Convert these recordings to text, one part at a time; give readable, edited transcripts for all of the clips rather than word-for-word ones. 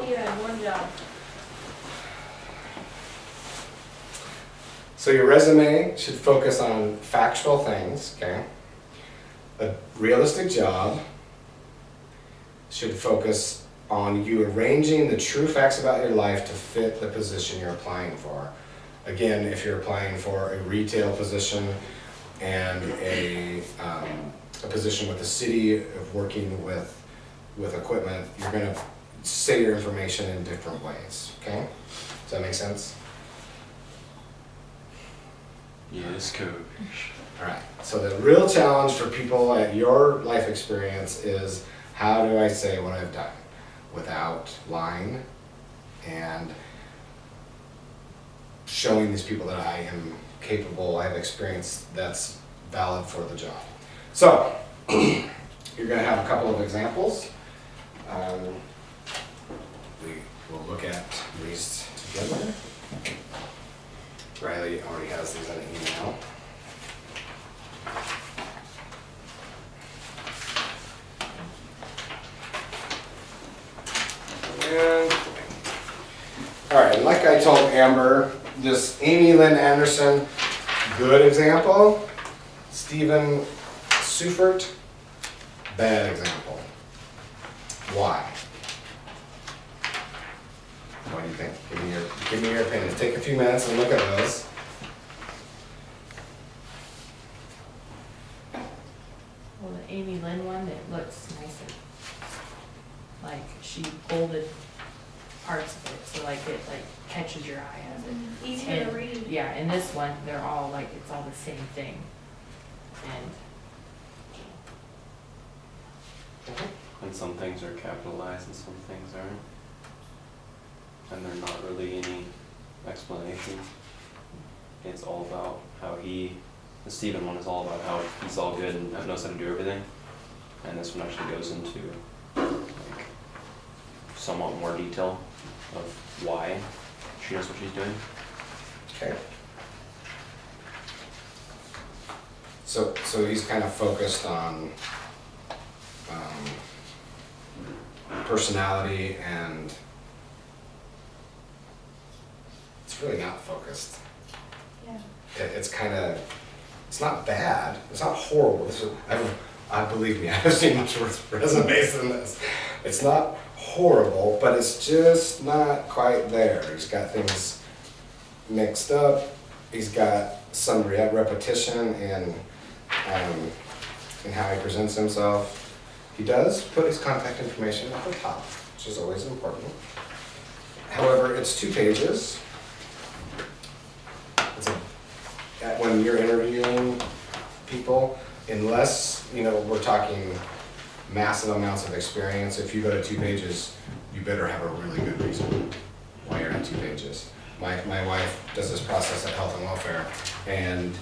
you had one job. So your resume should focus on factual things, okay? A realistic job should focus on you arranging the true facts about your life to fit the position you're applying for. Again, if you're applying for a retail position and a position with the city of working with equipment, you're gonna say your information in different ways, okay? Does that make sense? Yes, coach. All right, so the real challenge for people at your life experience is how do I say what I've done without lying and showing these people that I am capable, I have experience that's valid for the job. So, you're gonna have a couple of examples. We will look at these together. Riley already has these in an email. And, all right, and like I told Amber, this Amy Lynn Anderson, good example. Stephen Seufert, bad example. Why? What do you think? Give me your opinions. Take a few minutes and look at those. Well, the Amy Lynn one, it looks nicer. Like she bolded parts of it, so like it like catches your eye as it. Easier to And- read. Yeah, and this one, they're all like, it's all the same thing. And And some things are capitalized and some things aren't. And they're not really any explanation. It's all about how the Stephen one is all about how he's all good and knows how to do everything. And this one actually goes into like somewhat more detail of why she knows what she's doing. Okay. So he's kind of focused on personality, and it's really not focused. Yeah. It's kind of, it's not bad, it's not horrible. I believe me, I've seen much worse resumes than this. It's not horrible, but it's just not quite there. He's got things mixed up. He's got some repetition in how he presents himself. He does put his contact information at the top, which is always important. However, it's 2 pages. When you're interviewing people, unless, we're talking massive amounts of experience, if you go to 2 pages, you better have a really good reason why you're at 2 pages. My wife does this process at Health and Welfare, and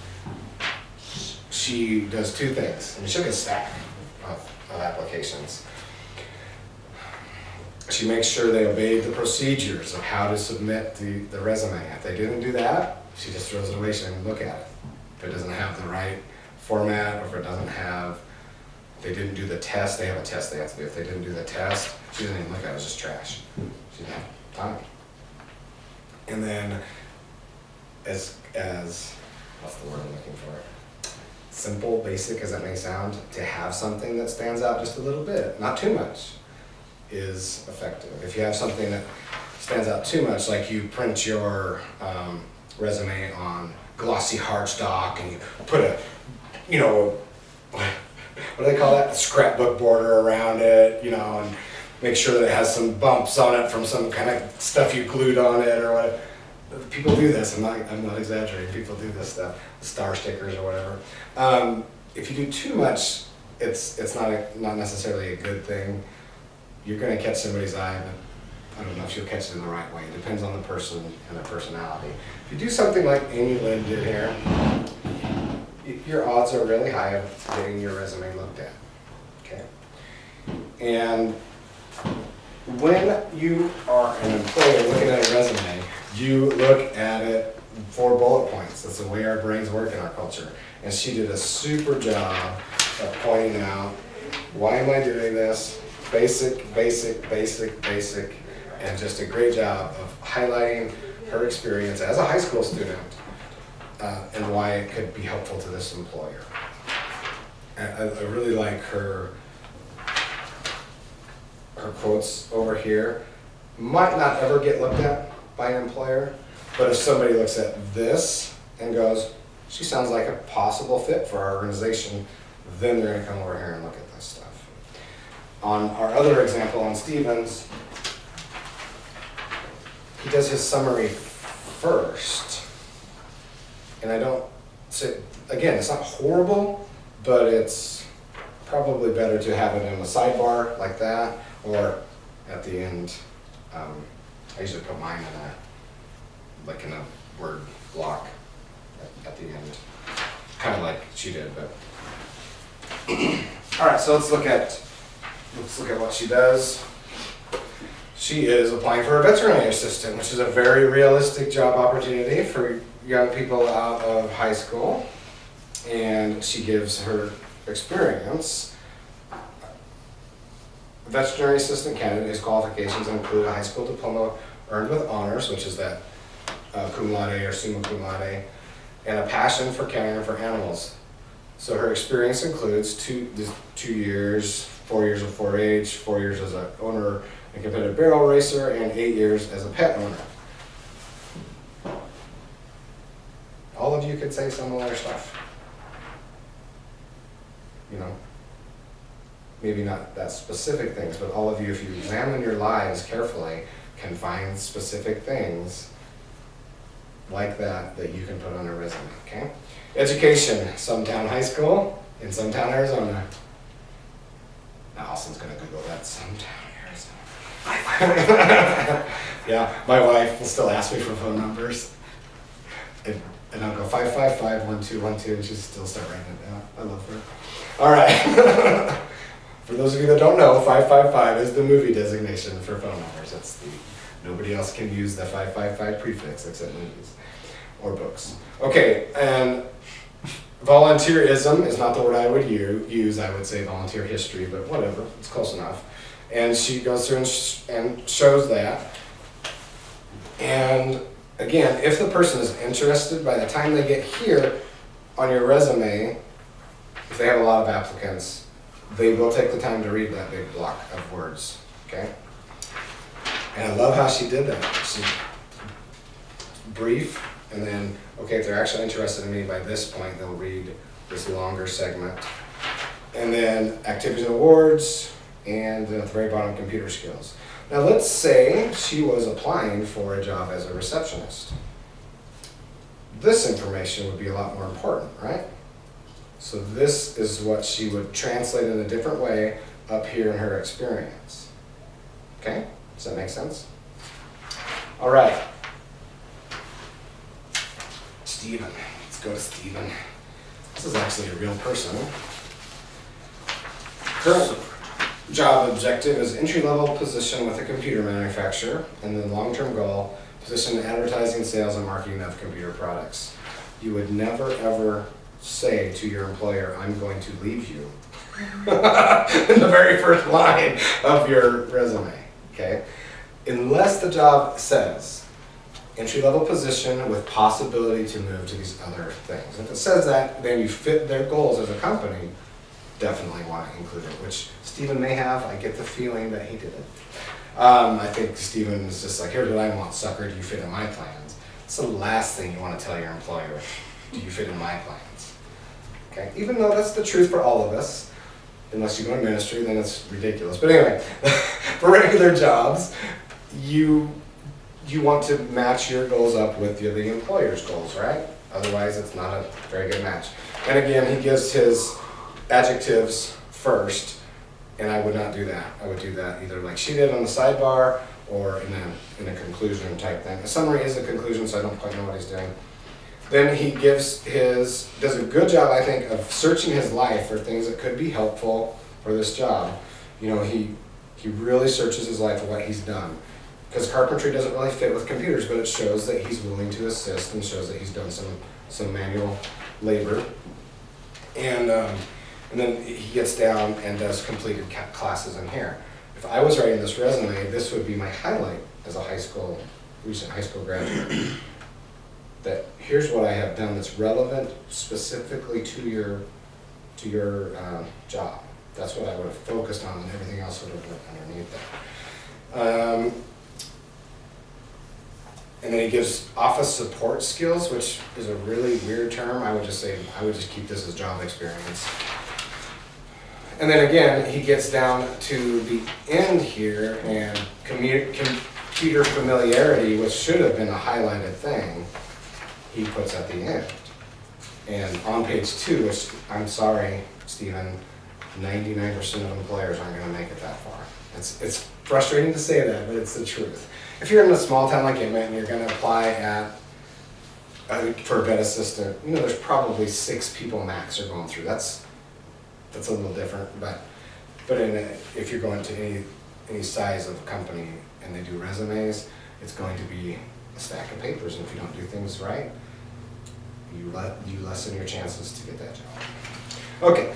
she does 2 things. I mean, she'll get a stack of applications. She makes sure they obeyed the procedures of how to submit the resume. If they didn't do that, she just throws it away. She doesn't even look at it. If it doesn't have the right format, or if it doesn't have, they didn't do the test, they have a test they have to do. If they didn't do the test, she doesn't even look at it, it's just trash. She doesn't have time. And then, as what's the word I'm looking for? Simple, basic as that may sound, to have something that stands out just a little bit, not too much, is effective. If you have something that stands out too much, like you print your resume on glossy hardstock and you put a, what do they call that? A scrapbook border around it, and make sure that it has some bumps on it from some kind of stuff you glued on it or what. People do this. I'm not exaggerating. People do this stuff, star stickers or whatever. If you do too much, it's not necessarily a good thing. You're going to catch somebody's eye, but I don't know if you'll catch it in the right way. It depends on the person and their personality. If you do something like Amy Lynn did here, your odds are really high of getting your resume looked at. Okay. And when you are an employer looking at a resume, you look at it 4 bullet points. That's the way our brains work in our culture. And she did a super job of pointing out, why am I doing this? Basic, basic, basic, basic. and just a great job of highlighting her experience as a high school student and why it could be helpful to this employer. And I really like her quotes over here. Might not ever get looked at by an employer, but if somebody looks at this and goes, she sounds like a possible fit for our organization, then they're gonna come over here and look at this stuff. On our other example on Stevens, he does his summary first. And I don't say, again, it's not horrible, but it's probably better to have it in a sidebar like that, or at the end. I usually put mine in a word block at the end, kind of like she did, but. All right, so let's look at what she does. She is applying for a veterinary assistant, which is a very realistic job opportunity for young people out of high school. And she gives her experience. A veterinary assistant candidate, his qualifications include a high school diploma earned with honors, which is that cum laude or summa cum laude, and a passion for caring for animals. So her experience includes 2 years, 4 years of 4-H, 4 years as an owner and competitive barrel racer, and 8 years as a pet owner. All of you could say similar stuff. You know, maybe not that specific things, but all of you, if you examine your lives carefully, can find specific things like that that you can put on a resume, okay? Education, Sumtown High School in Sumtown, Arizona. Now Allison's gonna Google that, Sumtown, Arizona. Yeah, my wife will still ask me for phone numbers. And I'll go 555-1212, and she'll still start writing it down. I love her. All right. For those of you that don't know, 555 is the movie designation for phone numbers. Nobody else can use the 555 prefix except movies or books. Okay, and volunteerism is not the word I would use. I would say volunteer history, but whatever, it's close enough. And she goes through and shows that. And again, if the person is interested, by the time they get here on your resume, if they have a lot of applicants, they will take the time to read that big block of words, okay? And I love how she did that. She brief, and then, okay, if they're actually interested in me by this point, they'll read this longer segment. And then activities and awards, and then at the very bottom, computer skills. Now let's say she was applying for a job as a receptionist. This information would be a lot more important, right? So this is what she would translate in a different way up here in her experience. Okay, does that make sense? All right. Stephen, let's go to Stephen. This is actually a real person. Current job objective is entry-level position with a computer manufacturer, and then long-term goal, position in advertising, sales, and marketing of computer products. You would never, ever say to your employer, I'm going to leave you in the very first line of your resume, okay? Unless the job says entry-level position with possibility to move to these other things. If it says that, then you fit their goals as a company, definitely want to include it, which Stephen may have. I get the feeling that he didn't. I think Stephen is just like, here's what I want, sucker, do you fit in my plans? It's the last thing you want to tell your employer, do you fit in my plans? Okay, even though that's the truth for all of us, unless you go in ministry, then it's ridiculous. But anyway, for regular jobs, you want to match your goals up with the employer's goals, right? Otherwise, it's not a very good match. And again, he gives his adjectives first, and I would not do that. I would do that either like she did on the sidebar or in a conclusion type thing. A summary is a conclusion, so I don't quite know what he's doing. Then he does a good job, I think, of searching his life for things that could be helpful for this job. You know, he really searches his life for what he's done. Because carpentry doesn't really fit with computers, but it shows that he's willing to assist and shows that he's done some manual labor. And then he gets down and does completed classes in here. if I was writing this resume, this would be my highlight as a recent high school graduate. That here's what I have done that's relevant specifically to your job. That's what I would have focused on, and everything else would have went underneath that. And then he gives office support skills, which is a really weird term. I would just keep this as job experience. And then again, he gets down to the end here, and computer familiarity, which should have been a highlighted thing, he puts at the end. And on page 2, which, I'm sorry, Stephen, 99% of employers aren't gonna make it that far. It's frustrating to say that, but it's the truth. If you're in a small town like Emmett and you're gonna apply for a vet assistant, there's probably 6 people max are going through. That's a little different, but if you're going to any size of company and they do resumes, it's going to be a stack of papers, and if you don't do things right, you lessen your chances to get that job. Okay,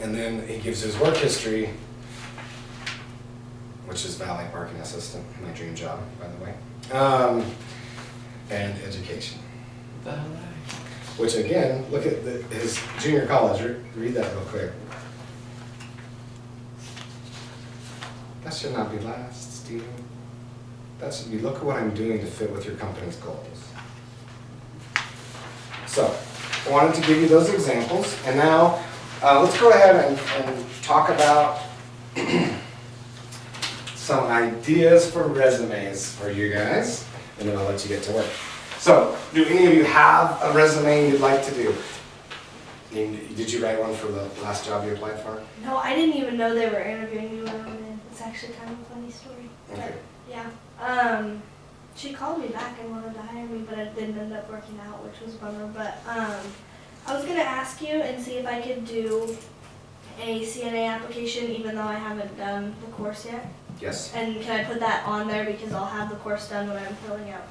and then he gives his work history, which is valet parking assistant, my dream job, by the way, and education. Valet. Which again, look at his junior college, read that real quick. That should not be last, Stephen. That should be, look at what I'm doing to fit with your company's goals. So, I wanted to give you those examples, and now let's go ahead and talk about some ideas for resumes for you guys, and then I'll let you get to work. So, do any of you have a resume you'd like to do? Did you write one for the last job you applied for? No, I didn't even know they were interviewing me when I went in. It's actually kind of a funny story. Okay. But, yeah. She called me back and wanted to hire me, but it didn't end up working out, which was a bummer. But I was gonna ask you and see if I could do a CNA application, even though I haven't done the course yet. Yes. And can I put that on there because I'll have the course done when I'm filling out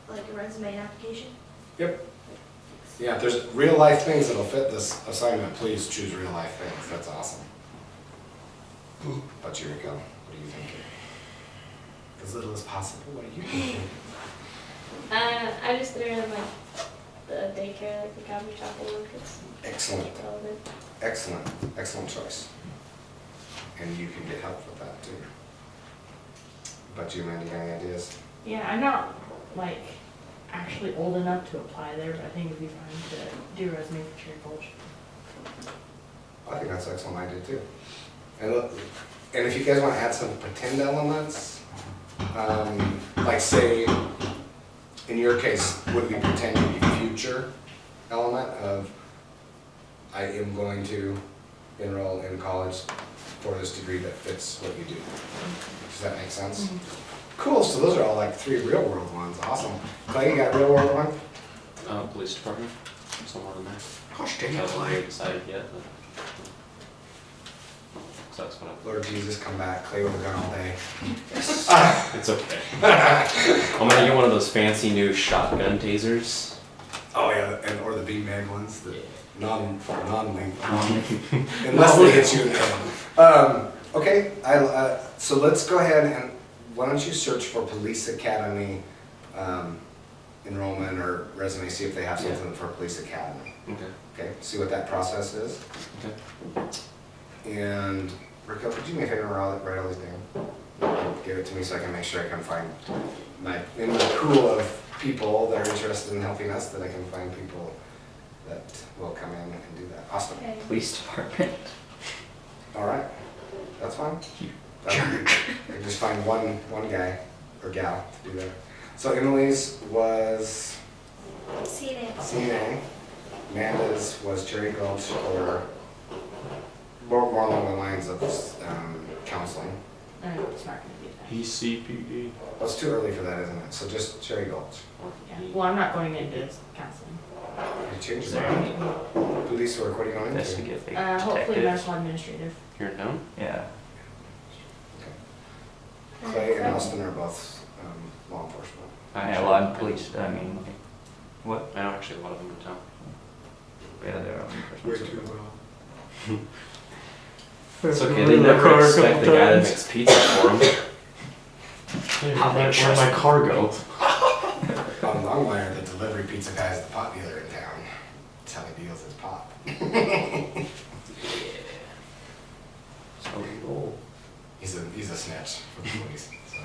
like a resume and application? Yep. Yeah, if there's real life things that'll fit this assignment, please choose real life things. That's awesome. But Eureka, what are you thinking? As little as possible, what are you thinking? I just threw in like the daycare, like the Calvary Chapel one, because Excellent, it's relevant. excellent, excellent choice. And you can get help with that too. But you, Mandy, any ideas? Yeah, I'm not like actually old enough to apply there, but I think it'd be fine to do a resume for Cherry Gulch. I think that's excellent idea too. And look, and if you guys want to add some pretend elements, like say, in your case, would we pretend to be future element of, I am going to enroll in college for this degree that fits what you do. Does that make sense? Mm-hmm. Cool, so those are all like 3 real world ones, awesome. Clay, you got a real world one? Police department, somewhere in there. Gosh I dang it, haven't Clay. really decided yet, but. So that's what Lord Jesus, come back, Clay would have gone all day. it's okay. I'm gonna get one of those fancy new shotgun tasers. Oh yeah, or the big mag ones, the non-link. Um, Unless they hit you in the head. Okay, so let's go ahead and, why don't you search for Police Academy enrollment or resume, see if they have something for Police Academy. Okay. Okay, see what that process is. Okay. And Raquel, could you do me a favor and write all these down? Give it to me so I can make sure I can find in the pool of people that are interested in helping us, that I can find people that will come in and do that. Awesome. Okay. Police department. All right, that's fine. You jerk. I just find one guy or gal to do that. So Emily's was CNA. CNA, Amanda's was Cherry Gulch, or more along the lines of counseling. No, it's not gonna be that. PCPD. Well, it's too early for that, isn't it? So just Cherry Gulch. Yeah. Well, I'm not going into counseling. You changed your mind. Police work, what are you going into? Investigate. Hopefully detective. medical administrative. Here in town? Yeah. Clay and Austin are both law enforcement. Yeah, well, I'm police, I mean, like, what? I know actually a lot of them in town. Yeah, they're on Way person. too well. It's okay, they never expect the guy that makes pizza for them. Where'd my car go? On Longmire, the delivery pizza guy is the pot dealer in town. That's how he deals his pot. So we roll. He's a snitch for the police, so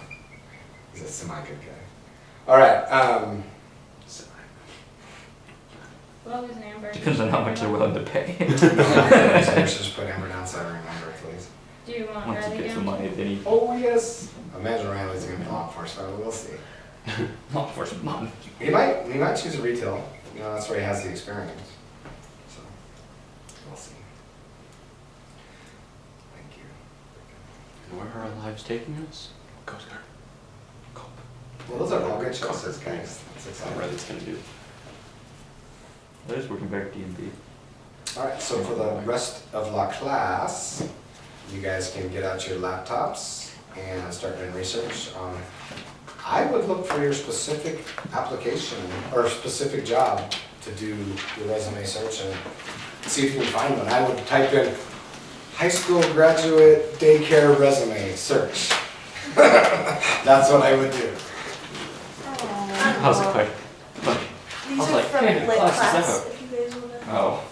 he's a semi-good guy. All right, What was Amber? Depends on how much they're willing to pay. so you should just put Amber down so I remember, please. Do you want Once he Riley gets the down? money, then he, Oh, yes. Imagine Riley's gonna be law enforcement, but we'll see. law enforcement, mom. He might choose a retail, you know, that's where he has the experience. So, we'll see. Thank you. And where are our lives taking us? Coast Guard. Well, those are all good choices, guys. That's That's exciting. what Riley's gonna do. That is working back D&B. All right, so for the rest of la class, you guys can get out your laptops and start doing research on, I would look for your specific application or specific job to do your resume search and see if you can find one. I would type in high school graduate daycare resume search. That's what I would do. How's it going? These was are like, from hey, lit class is class, out. if you guys wanna. Oh,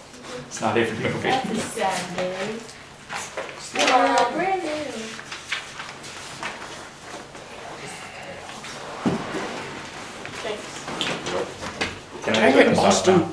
it's not information. That's a sad day. Brand new. Thanks. Can I get Boston?